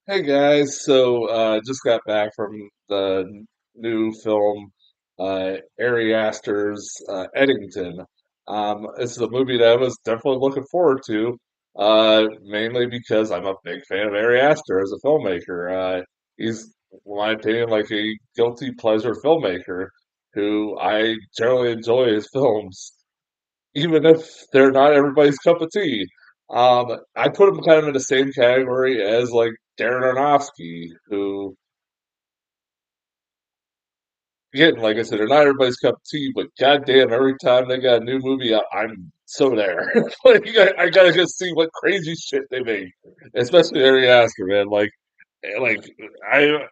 Hey guys, just got back from the new film, Ari Aster's Eddington. This is a movie that I was definitely looking forward to, mainly because I'm a big fan of Ari Aster as a filmmaker. He's, in my opinion, like a guilty pleasure filmmaker who I generally enjoy his films even if they're not everybody's cup of tea. I put them kind of in the same category as like Darren Aronofsky, who, again, like I said, they're not everybody's cup of tea, but goddamn, every time they got a new movie out, I'm so there. Like, I gotta go see what crazy shit they make, especially Ari Aster, man. Like I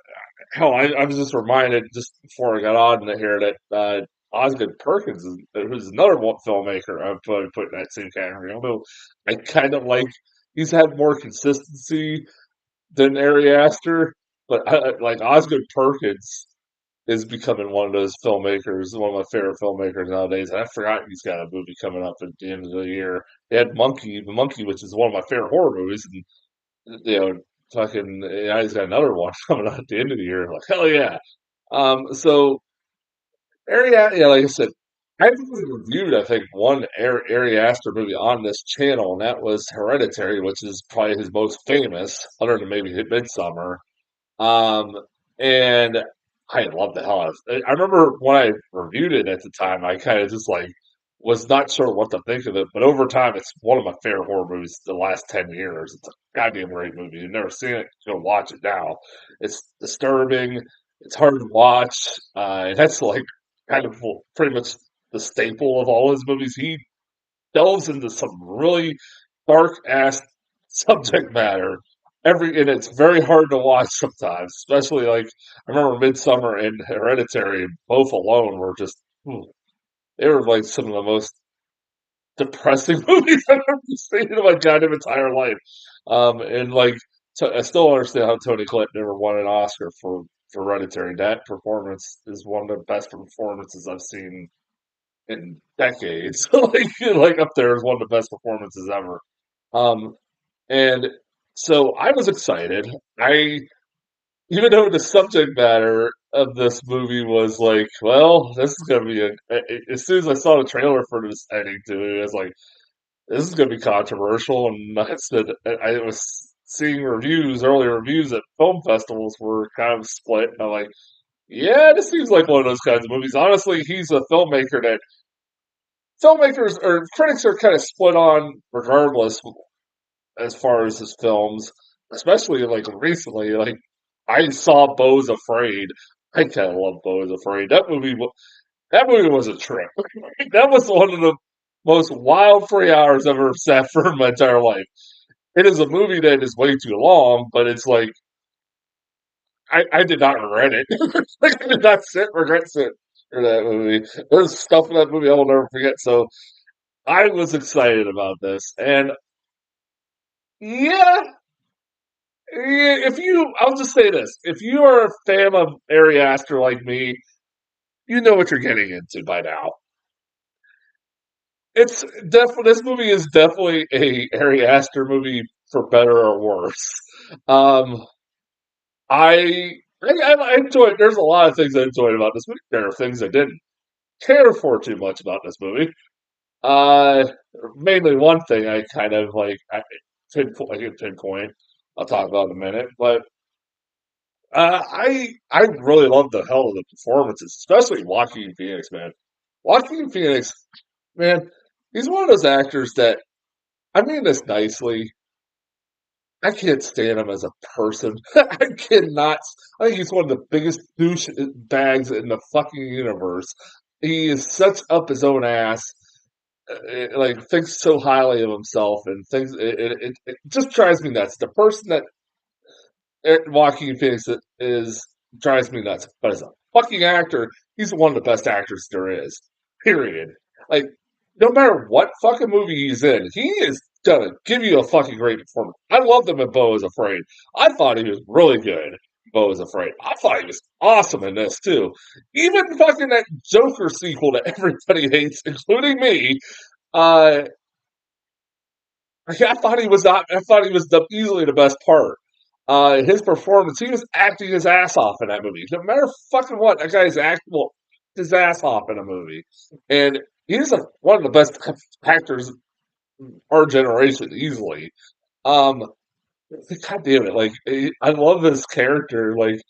I was just reminded just before I got on to here that Osgood Perkins who's another one filmmaker I've probably put in that same category. Although I kind of like he's had more consistency than Ari Aster, but like Osgood Perkins is becoming one of those filmmakers, one of my favorite filmmakers nowadays. And I forgot he's got a movie coming up at the end of the year. He had Monkey, which is one of my favorite horror movies, and fucking, yeah, he's got another one coming out at the end of the year. Like, hell yeah. So yeah, like I said, I've only reviewed, I think, one Ari Aster movie on this channel, and that was Hereditary, which is probably his most famous, other than maybe Midsummer. Um, and I love the hell out of it. I remember when I reviewed it at the time, I kind of just like was not sure what to think of it, but over time, it's one of my favorite horror movies the last 10 years. It's a goddamn great movie. You've never seen it, go watch it now. It's disturbing, it's hard to watch, and that's like kind of pretty much the staple of all his movies. He delves into some really dark ass subject matter and it's very hard to watch sometimes, especially like I remember Midsummer and Hereditary both alone were just they were like some of the most depressing movies I've ever seen in my goddamn entire life. And like I still understand how Tony Collette never won an Oscar for Hereditary. That performance is one of the best performances I've seen in decades. Like up there is one of the best performances ever. Um, and so I was excited. I Even though the subject matter of this movie was like, well, this is gonna be as soon as I saw the trailer for this ending to it, I was like, this is gonna be controversial. And I said I was seeing early reviews at film festivals were kind of split. And I'm like, yeah, this seems like one of those kinds of movies. Honestly, he's a filmmaker that filmmakers or critics are kind of split on regardless as far as his films, especially like recently. Like I saw Beau's Afraid. I kind of love Beau is Afraid. That movie was a trip. That was one of the most wild 3 hours I've ever sat for in my entire life. It is a movie that is way too long, but it's like I did not regret it. Like, I did not regret sit for that movie. There's stuff in that movie I will never forget. So I was excited about this, and yeah, I'll just say this: if you are a fan of Ari Aster like me, you know what you're getting into by now. It's definitely This movie is definitely a Ari Aster movie for better or worse. Um, I enjoyed. There's a lot of things I enjoyed about this movie. There are things I didn't care for too much about this movie. Uh, Mainly one thing I kind of like I can pinpoint. I'll talk about in a minute, but I really love the hell of the performances, especially Joaquin Phoenix, man. Joaquin Phoenix, man, he's one of those actors that I mean this nicely. I can't stand him as a person. I cannot. I think he's one of the biggest douche bags in the fucking universe. He is such up his own ass, like thinks so highly of himself, and thinks it just drives me nuts. The person that Joaquin Phoenix is drives me nuts. But as a fucking actor, he's one of the best actors there is. Period. Like, no matter what fucking movie he's in, he is gonna give you a fucking great performance. I loved him in Beau is Afraid. I thought he was really good. Beau is Afraid. I thought he was awesome in this too. Even fucking that Joker sequel that everybody hates, including me. Uh, I thought he was not. I thought he was easily the best part. His performance, he was acting his ass off in that movie. No matter fucking what, that guy's acting well, his ass off in a movie, and he's one of the best actors in our generation, easily. Um, God damn it! Like I love his character. Like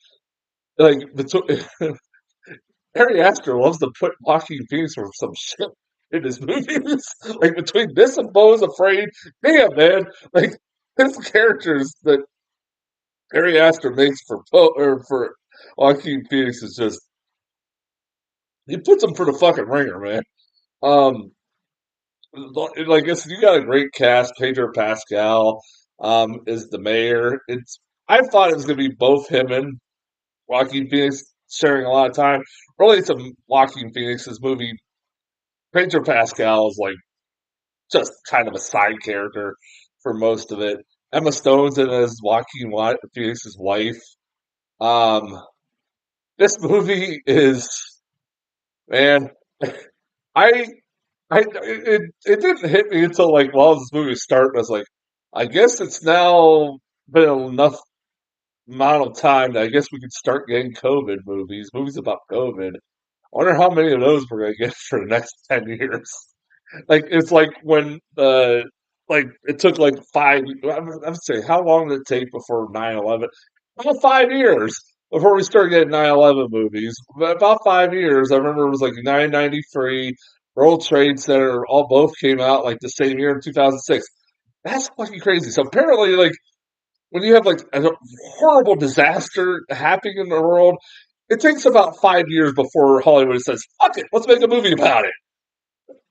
Harry Aster loves to put Joaquin Phoenix for some shit in his movies. Like between this and Bo is Afraid, damn man, like his characters that Ari Aster makes for or for Joaquin Phoenix is just he puts him for the fucking ringer, man. Um, like I said, you got a great cast. Pedro Pascal is the mayor. It's I thought it was gonna be both him and Joaquin Phoenix sharing a lot of time. Really, it's a Joaquin Phoenix's movie. Pedro Pascal is like just kind of a side character for most of it. Emma Stone's in it as Phoenix's wife. Um, this movie is man. I it didn't hit me until like while this movie was starting. I was like, I guess it's now been enough amount of time that I guess we could start getting COVID movies about COVID. I wonder how many of those we're gonna get for the next 10 years. Like it's like when like it took like five. I would say how long did it take before 9/11? About 5 years before we started getting 9/11 movies. About 5 years. I remember it was like 993. World Trade Center all both came out like the same year in 2006. That's fucking crazy. So apparently, like when you have like a horrible disaster happening in the world, it takes about 5 years before Hollywood says, "Fuck it, let's make a movie about it."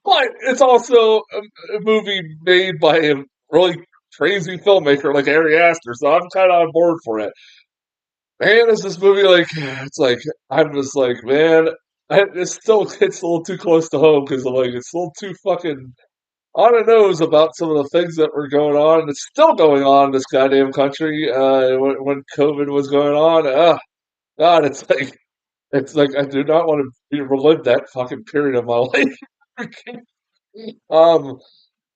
But it's also a movie made by a really crazy filmmaker like Ari Aster, so I'm kind of on board for it. Man, is this movie like? It's like I'm just like, man, it still hits a little too close to home because like it's a little too fucking on the nose about some of the things that were going on. And it's still going on in this goddamn country. When COVID was going on, God, it's like I do not want to relive that fucking period of my life. um,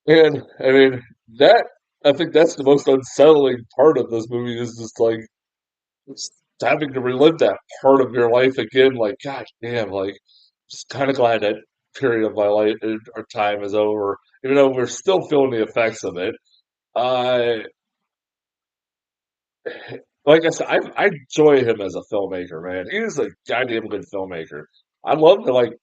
and I mean that I think that's the most unsettling part of this movie is just like just having to relive that part of your life again. Like, God damn, like just kind of glad that period of my life or time is over, even though we're still feeling the effects of it. Uh, like I said, I enjoy him as a filmmaker, man. He is a goddamn good filmmaker. I love to like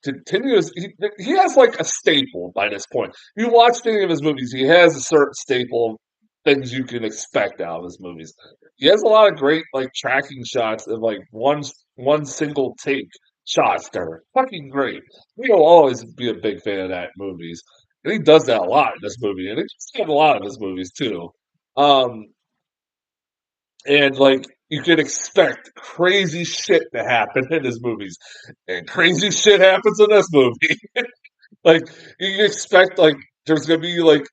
continuous. He has like a staple by this point. You watch any of his movies, he has a certain staple of things you can expect out of his movies. He has a lot of great like tracking shots of like one single take shots that are fucking great. We'll always be a big fan of that in movies, and he does that a lot in this movie, and he's done a lot of his movies too. Um, and like you can expect crazy shit to happen in his movies, and crazy shit happens in this movie. Like you can expect like there's gonna be like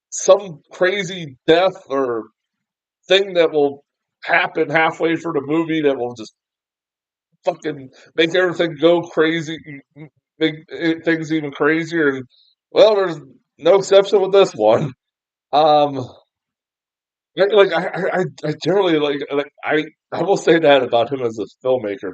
some crazy death or thing that will happen halfway through the movie that will just fucking make everything go crazy, make things even crazier. And well, there's no exception with this one. Um, I generally I will say that about him as a filmmaker.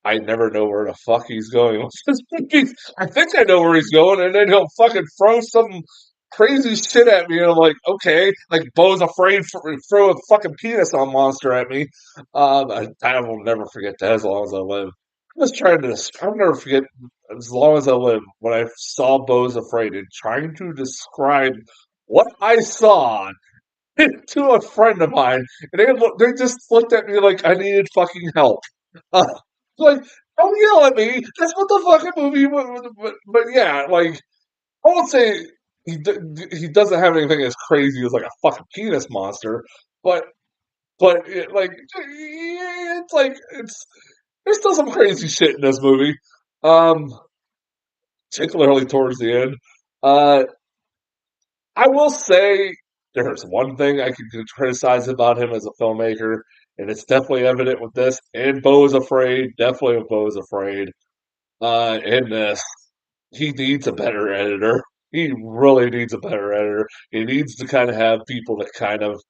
I never know where the fuck he's going with his movies. I think I know where he's going, and then he'll fucking throw some crazy shit at me, and I'm like, okay, like Bo's afraid for throw a fucking penis on monster at me. I will never forget that as long as I live. I was trying to. I'll never forget as long as I live when I saw Bo's Afraid and trying to describe what I saw to a friend of mine, and they just looked at me like I needed fucking help. Uh, like, don't yell at me. That's what the fucking movie. But yeah, like I won't say he doesn't have anything as crazy as like a fucking penis monster, but like it's like it's there's still some crazy shit in this movie. Um, particularly towards the end. Uh, I will say there's one thing I can criticize about him as a filmmaker, and it's definitely evident with this. And Bo is Afraid, definitely with Bo is Afraid. In this, he needs a better editor. He really needs a better editor. He needs to kind of have people that kind of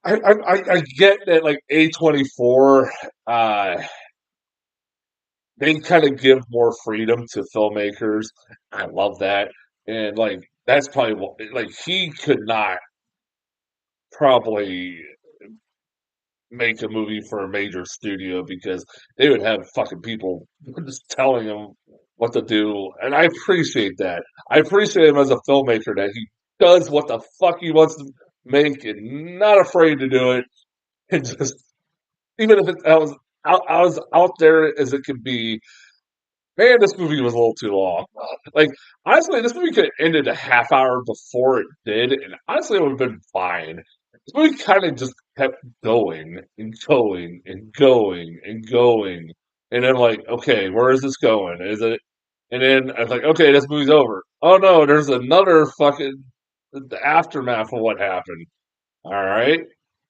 I get that like A24, uh, they kind of give more freedom to filmmakers. I love that, and like that's probably what like he could not probably make a movie for a major studio because they would have fucking people just telling him what to do. And I appreciate that. I appreciate him as a filmmaker that he does what the fuck he wants to make and not afraid to do it. And just even if I was out there as it could be, man, this movie was a little too long. Like, honestly, this movie could have ended a half hour before it did, and honestly, it would have been fine. This movie kind of just kept going and going and going and going. And then, like, okay, where is this going? Is it? And then I was like, okay, this movie's over. Oh no, there's another fucking the aftermath of what happened. All right.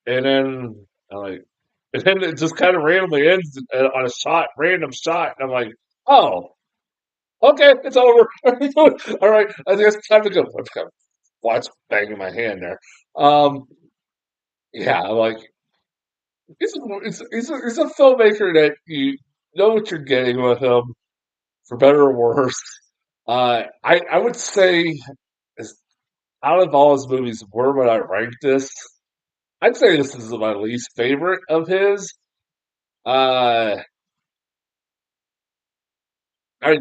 And then I'm like, and then it just kind of randomly ends on a shot, random shot. And I'm like, oh, okay, it's over. All right, I think it's time to go. I've got watch banging my hand there. Um, yeah, like he's a filmmaker that you know what you're getting with him, for better or worse. I would say, as- out of all his movies, where would I rank this? I'd say this is my least favorite of his. Uh, I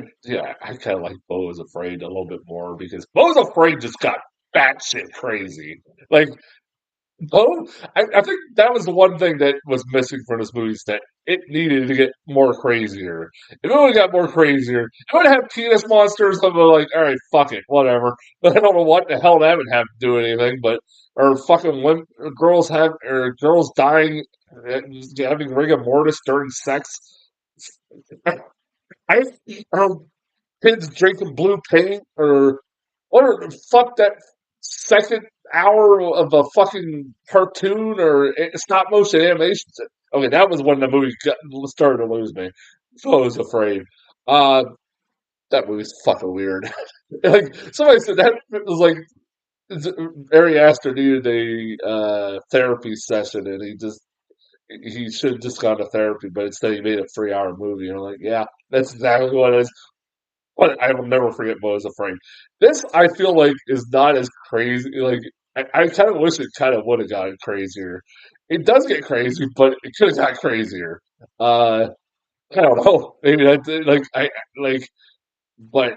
kind of like Bo is Afraid a little bit more because Bo is Afraid just got batshit crazy. Like Bo, I think that was the one thing that was missing from this movie is that it needed to get more crazier. If it would have got more crazier, it would have penis monsters. I'm like, all right, fuck it, whatever. But I don't know what the hell that would have to do with anything. But or fucking girls dying, having rigor mortis during sex. I kids drinking blue paint or fuck that second hour of a fucking cartoon or stop motion animation. Okay, that was when the movie started to lose me. So I was afraid. Uh, that movie's fucking weird. Like somebody said that was like Ari Aster needed a therapy session, and he should have just gone to therapy, but instead he made a 3 hour movie. And I'm like, yeah, that's exactly what it is. But I will never forget Bo is Afraid. This I feel like is not as crazy. Like I kind of wish it kind of would have gotten crazier. It does get crazy, but it could have got crazier. Uh, I don't know. Maybe that's like like, but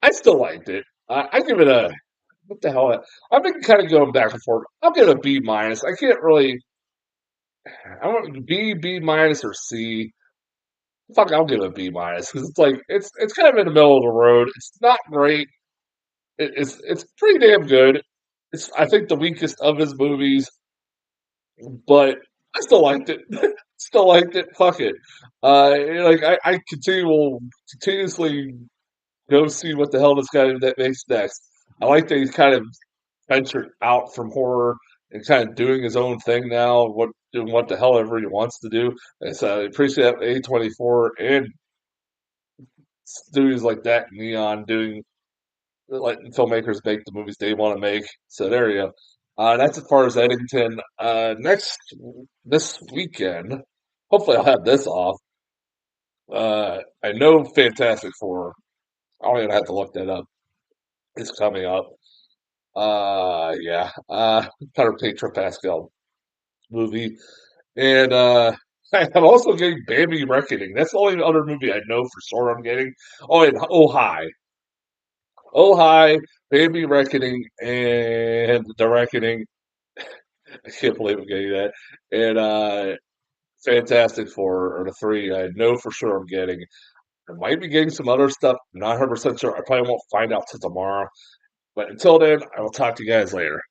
I still liked it. I give it a what the hell? I've been kind of going back and forth. I'll give it a B minus. I can't really. I want B minus or C. Fuck, I'll give it a B minus because it's like it's kind of in the middle of the road. It's not great. It's pretty damn good. It's I think the weakest of his movies, but I still liked it. Still liked it. Fuck it. Like I will continuously go see what the hell this guy that makes next. I like that he's kind of ventured out from horror and kind of doing his own thing now. Doing what the hell ever he wants to do. And so I appreciate A24 and studios like that, Neon doing letting filmmakers make the movies they want to make. So there you go. That's as far as Eddington. Next this weekend, hopefully I'll have this off. I know Fantastic Four. I don't even have to look that up. It's coming up. Yeah. Peter Pedro Pascal movie, and I'm also getting Bambi Reckoning. That's the only other movie I know for sure I'm getting. Oh, and Oh Hi. Oh Hi, Baby Reckoning, and The Reckoning. I can't believe I'm getting that. And Fantastic Four are the three I know for sure I'm getting. I might be getting some other stuff. I'm not 100% sure. I probably won't find out till tomorrow. But until then, I will talk to you guys later.